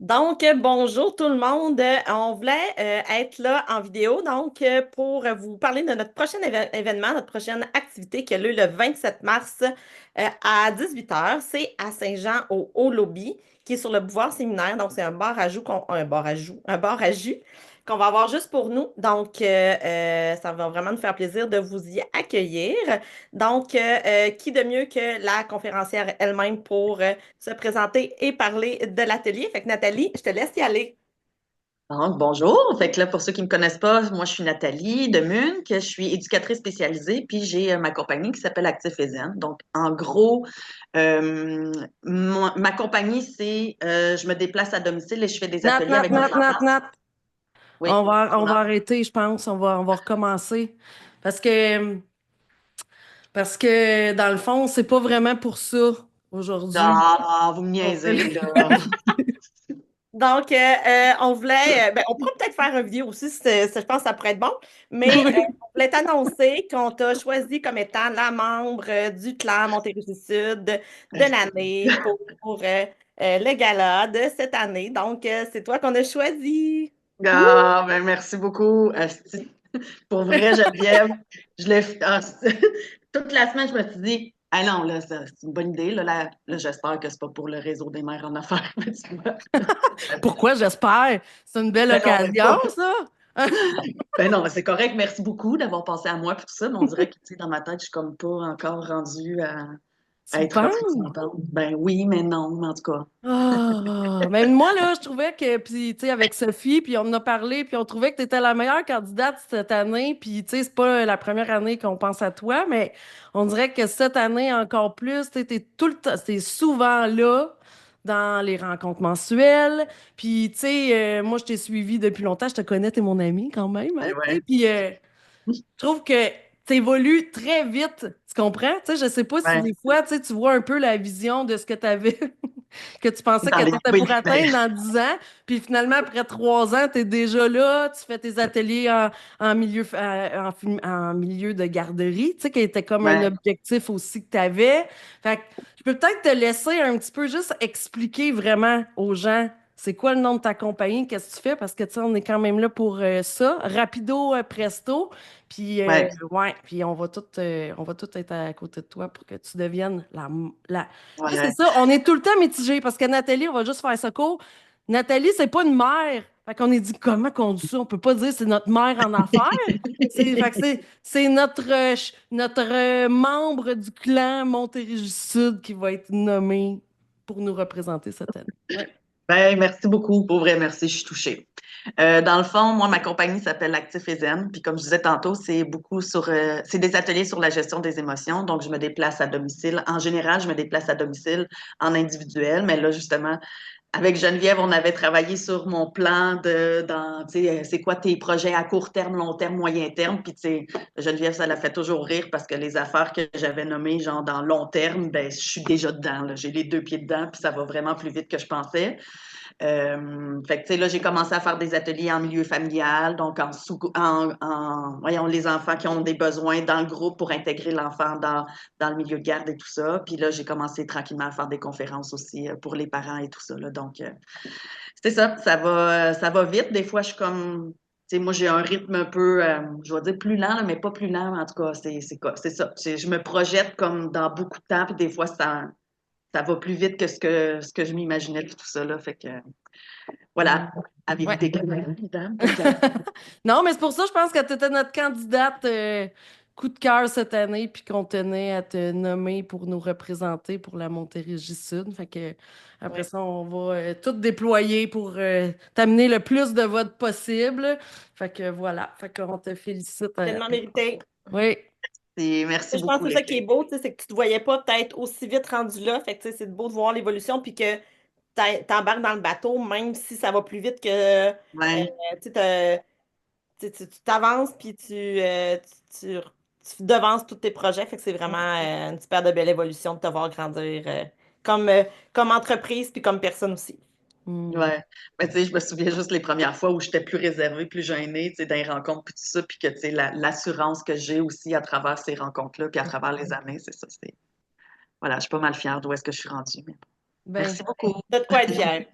Bonjour tout le monde. On voulait être là en vidéo, pour vous parler de notre prochain événement, notre prochaine activité qui a lieu le 27 mars à 18 h. C'est à Saint-Jean au Haut Lobby, qui est sur le boulevard Séminaire. Donc, c'est un bar à jus, un bar à jus qu'on va avoir juste pour nous. Ça va vraiment nous faire plaisir de vous y accueillir. Qui de mieux que la conférencière elle-même pour se présenter et parler de l'atelier. Fait que Nathalie, je te laisse y aller. Donc, bonjour. Fait que là, pour ceux qui ne me connaissent pas, moi, je suis Nathalie Demunck, je suis éducatrice spécialisée, puis j'ai ma compagnie qui s'appelle Actif et Zen. Donc, en gros, ma compagnie, c'est je me déplace à domicile et je fais des Nat, ateliers nat, avec les nat, nat, enfants. nat. Oui. On va Non? arrêter, je pense. On va recommencer. Parce que, parce que dans le fond, c'est pas vraiment pour ça aujourd'hui. Ah, vous me On fait niaisez, là. le- on pourrait peut-être faire une vidéo aussi, je pense que ça pourrait être bon, mais Oui. on voulait t'annoncer qu'on t'a choisi comme étant la membre du clan Montérégie-Sud de l'année pour le gala de cette année. C'est toi qu'on a choisi. Wouh! Ah, ben, merci beaucoup. Asti. Pour vrai, Geneviève, je l'ai fait. Toute la semaine, je me suis dit, ah non, là, c'est une bonne idée. Là, j'espère que c'est pas pour le réseau des mères en affaires. Mais tu vois. Pourquoi, j'espère? C'est une belle Ben non, mais occasion, pas. ça. Ben non, mais c'est correct. Merci beaucoup d'avoir pensé à moi pour tout ça. Mais on dirait que, tu sais, dans ma tête, je suis comme pas encore rendue à Tu être penses? représentante. Ben oui, mais non, mais en tout cas. Ah, mais moi, là, je trouvais que, puis, tu sais, avec Sophie, puis on en a parlé, puis on trouvait que tu étais la meilleure candidate cette année, puis, tu sais, c'est pas la première année qu'on pense à toi, mais on dirait que cette année encore plus, tu t'es tout le temps, t'es souvent là dans les rencontres mensuelles, puis, tu sais, moi, je t'ai suivi depuis longtemps, je te connais, t'es mon ami quand même, hein, Ben tu sais, ouais. puis je trouve que tu évolues très vite, tu comprends? Tu sais, je sais pas si Ouais. des fois, tu vois un peu la vision de ce que tu avais que tu pensais Dans que les. tu étais Oui, pour ben, atteindre dans 10 ans, puis finalement, après 3 ans, tu es déjà là, tu fais tes ateliers en milieu de garderie, tu sais, qui était comme un ouais. objectif aussi que tu avais. Fait que je peux peut-être te laisser un petit peu juste expliquer vraiment aux gens. C'est quoi le nom de ta compagnie? Qu'est-ce que tu fais? Parce que, tu sais, on est quand même là pour ça. Rapido, presto. Puis, Ouais. ouais, puis on va tout être à côté de toi pour que tu deviennes la, là, c'est Ouais. ça, on est tout le temps mitigé parce que Nathalie, on va juste faire ça court. Nathalie, c'est pas une mère. Fait qu'on est dit comment qu'on dit ça? On peut pas dire c'est notre mère en affaires. Fait que c'est notre membre du clan Montérégie-Sud qui va être nommé pour nous représenter cette année. Ouais. Ben, merci beaucoup. Pour vrai, merci, je suis touchée. Dans le fond, moi, ma compagnie s'appelle Actif et Zen. Puis comme je disais tantôt, c'est des ateliers sur la gestion des émotions. Donc, je me déplace à domicile. En général, je me déplace à domicile en individuel. Mais là, justement, avec Geneviève, on avait travaillé sur mon plan tu sais, c'est quoi tes projets à court terme, long terme, moyen terme. Puis, tu sais, Geneviève, ça la fait toujours rire parce que les affaires que j'avais nommées, genre dans long terme, ben, je suis déjà dedans, là. J'ai les deux pieds dedans, puis ça va vraiment plus vite que je pensais. Fait que, tu sais, là, j'ai commencé à faire des ateliers en milieu familial, donc voyons, les enfants qui ont des besoins dans le groupe pour intégrer l'enfant dans le milieu de garde et tout ça. Puis là, j'ai commencé tranquillement à faire des conférences aussi pour les parents et tout ça, là. Donc, c'est ça, ça va vite. Des fois, je suis comme, tu sais, moi, j'ai un rythme un peu, je vais dire plus lent, là, mais pas plus lent. En tout cas, c'est ça. Je me projette comme dans beaucoup de temps, puis des fois, ça va plus vite que ce que je m'imaginais, puis tout ça, là. Fait que, Mm. voilà. Avez-vous Ouais. des questions, mesdames? Non, mais c'est pour ça, je pense que tu étais notre candidate coup de cœur cette année, puis qu'on tenait à te nommer pour nous représenter pour la Montérégie-Sud. Fait que après Oui. ça, on va tout déployer pour t'amener le plus de votes possible. Fait que voilà. Fait qu'on te félicite. Tellement mérité. Oui. Merci Je pense beaucoup, que c'est les ça qui est filles. beau, tu sais, c'est que tu te voyais pas peut-être aussi vite rendu là. Fait que tu sais, c'est beau de voir l'évolution, puis que t'embarques dans le bateau, même si ça va plus vite que Ouais, tu sais, tu t'avances puis tu devances tous tes projets. Fait que c'est vraiment une super de belle évolution de te voir grandir comme, comme entreprise puis comme personne aussi. Hmm. ouais. Mais tu sais, je me souviens juste les premières fois où j'étais plus réservée, plus gênée, tu sais, dans les rencontres, puis tout ça, puis que, tu sais, l'assurance que j'ai aussi à travers ces rencontres-là, puis à travers les années, c'est ça, voilà, je suis pas mal fière d'où est-ce que je suis rendue. Mais bon. Ben, Merci beaucoup. t'as de quoi être fier.